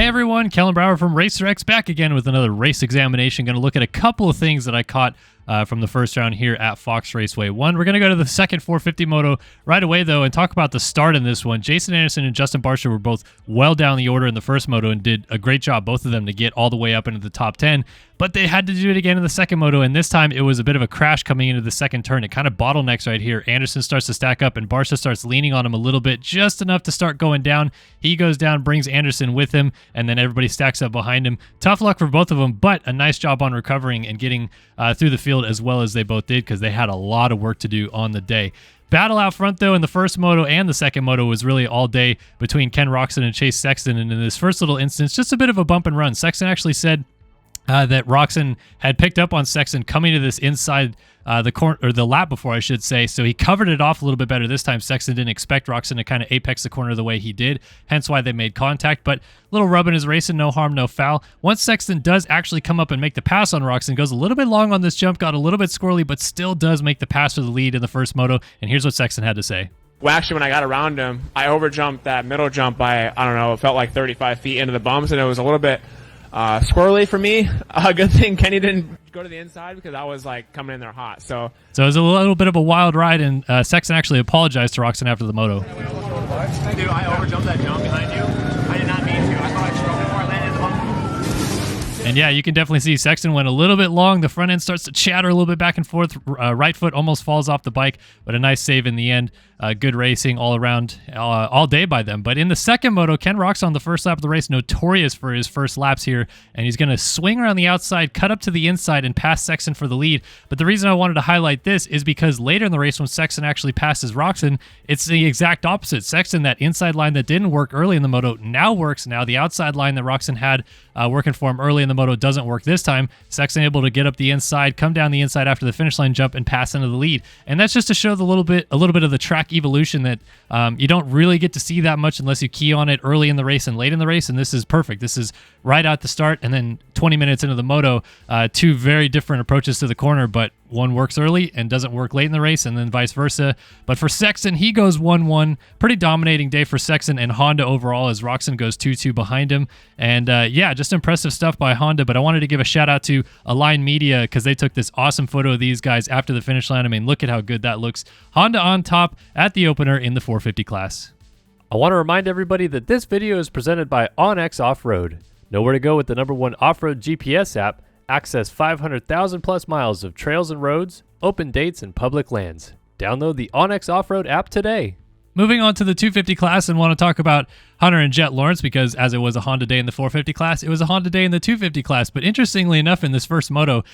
Hey everyone, Kellen Brower from RacerX back again with another race examination. Going to look at a couple of things that I caught from the first round here at Fox Raceway. One, we're going to go to the second 450 moto right away, though, and talk about the start in this one. Jason Anderson and Justin Barcia were both well down the order in the first moto and did a great job, both of them, to get all the way up into the top 10. But they had to do it again in the second moto, and this time it was a bit of a crash coming into the second turn. It kind of bottlenecks right here. Anderson starts to stack up, and Barcia starts leaning on him a little bit, just enough to start going down. He goes down, brings Anderson with him, and then everybody stacks up behind him. Tough luck for both of them, but a nice job on recovering and getting through the field as well as they both did, because they had a lot of work to do on the day. Battle out front, though, in the first moto and the second moto was really all day between Ken Roczen and Chase Sexton, and in this first little instance, just a bit of a bump and run. Sexton actually said that Roczen had picked up on Sexton coming to this inside the corner, or the lap before, I should say, so he covered it off a little bit better this time. Sexton didn't expect Roczen to kind of apex the corner the way he did, hence why they made contact, but little rubbing is racing, no harm, no foul. Once Sexton does actually come up and make the pass on Roczen, goes a little bit long on this jump, got a little bit squirrely, but still does make the pass for the lead in the first moto, and here's what Sexton had to say. Well, actually, when I got around him, I overjumped that middle jump by, I don't know, it felt like 35 feet into the bumps, and it was a little bit squirrely for me. Good thing Kenny didn't go to the inside, because I was like coming in there hot. So it was a little bit of a wild ride, and Sexton actually apologized to Roczen after the moto. Dude, I overjumped that jump behind you. I did not mean to. I thought I struggled before I landed the bump. And yeah, you can definitely see Sexton went a little bit long. The front end starts to chatter a little bit back and forth. Right foot almost falls off the bike, but a nice save in the end. Good racing all around, all day by them. But in the second moto, Ken Roczen on the first lap of the race, notorious for his first laps here, and he's going to swing around the outside, cut up to the inside, and pass Sexton for the lead. But the reason I wanted to highlight this is because later in the race, when Sexton actually passes Roczen, it's the exact opposite. Sexton, that inside line that didn't work early in the moto, now works. Now the outside line that Roczen had working for him early in the moto doesn't work this time. Sexton able to get up the inside, come down the inside after the finish line jump, and pass into the lead. And that's just to show a little bit of the track evolution that you don't really get to see that much unless you key on it early in the race and late in the race, and this is perfect. This is right out the start, and then 20 minutes into the moto, two very different approaches to the corner, but one works early and doesn't work late in the race, and then vice versa. But for Sexton, he goes 1-1. Pretty dominating day for Sexton and Honda overall, as Roczen goes 2-2 behind him. And yeah, just impressive stuff by Honda, but I wanted to give a shout out to Align Media, because they took this awesome photo of these guys after the finish line. I mean, look at how good that looks. Honda on top at the opener in the 450 class. I want to remind everybody that this video is presented by OnX Off-Road. Know where to go with the #1 off-road GPS app. Access 500,000 plus miles of trails and roads, open dates, and public lands. Download the OnX Off-Road app today. Moving on to the 250 class, and want to talk about Hunter and Jet Lawrence, because as it was a Honda day in the 450 class, it was a Honda day in the 250 class. But interestingly enough, in this first moto,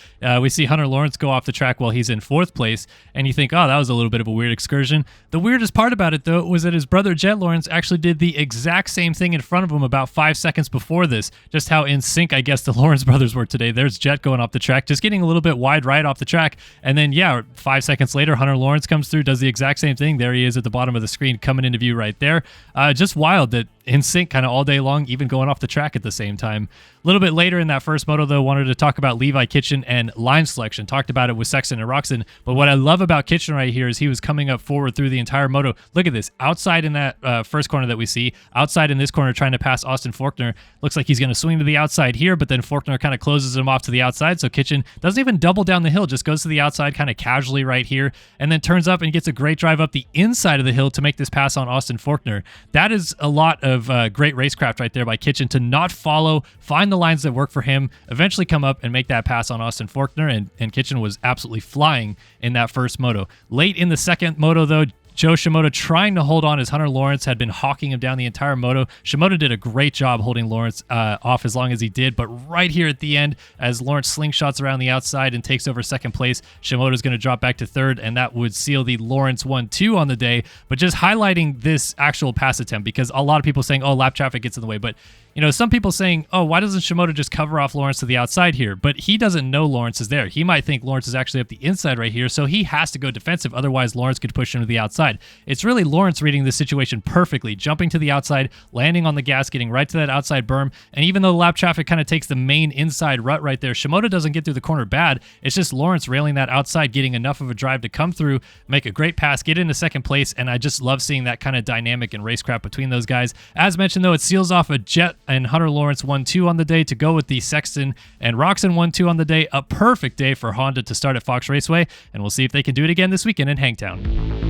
we see Hunter Lawrence go off the track while he's in 4th place, and you think, oh, that was a little bit of a weird excursion. The weirdest part about it, though, was that his brother Jet Lawrence actually did the exact same thing in front of him about 5 seconds before this. Just how in sync, I guess, the Lawrence brothers were today. There's Jet going off the track, just getting a little bit wide right off the track, and then, yeah, 5 seconds later, Hunter Lawrence comes through, does the exact same thing. There he is at the bottom of the screen, coming into view right there. Just wild that in sync kind of all day long, even going off the track at the same time. A little bit later in that first moto, though, wanted to talk about Levi Kitchen and line selection. Talked about it with Sexton and Roczen, but what I love about Kitchen right here is he was coming up forward through the entire moto. Look at this, outside in that first corner that we see, outside in this corner trying to pass Austin Forkner. Looks like he's going to swing to the outside here, but then Forkner kind of closes him off to the outside, so Kitchen doesn't even double down the hill, just goes to the outside kind of casually right here, and then turns up and gets a great drive up the inside of the hill to make this pass on Austin Forkner. That is a lot of great racecraft right there by Kitchen to not follow, find the lines that work for him, eventually come up and make that pass on Austin Forkner, and Kitchen was absolutely flying in that first moto. Late in the second moto, though, Jo Shimoda trying to hold on as Hunter Lawrence had been hawking him down the entire moto. Shimoda did a great job holding Lawrence off as long as he did, but right here at the end, as Lawrence slingshots around the outside and takes over second place, Shimoda's going to drop back to third, and that would seal the Lawrence 1-2 on the day. But just highlighting this actual pass attempt, because a lot of people saying, oh, lap traffic gets in the way, but you know, some people saying, oh, why doesn't Shimoda just cover off Lawrence to the outside here? But he doesn't know Lawrence is there. He might think Lawrence is actually up the inside right here, so he has to go defensive. Otherwise, Lawrence could push him to the outside. It's really Lawrence reading this situation perfectly, jumping to the outside, landing on the gas, getting right to that outside berm. And even though lap traffic kind of takes the main inside rut right there, Shimoda doesn't get through the corner bad. It's just Lawrence railing that outside, getting enough of a drive to come through, make a great pass, get into second place. And I just love seeing that kind of dynamic and racecraft between those guys. As mentioned, though, it seals off a Jet and Hunter Lawrence won 2 on the day to go with the Sexton, and Roxon won 2 on the day. A perfect day for Honda to start at Fox Raceway, and we'll see if they can do it again this weekend in Hangtown.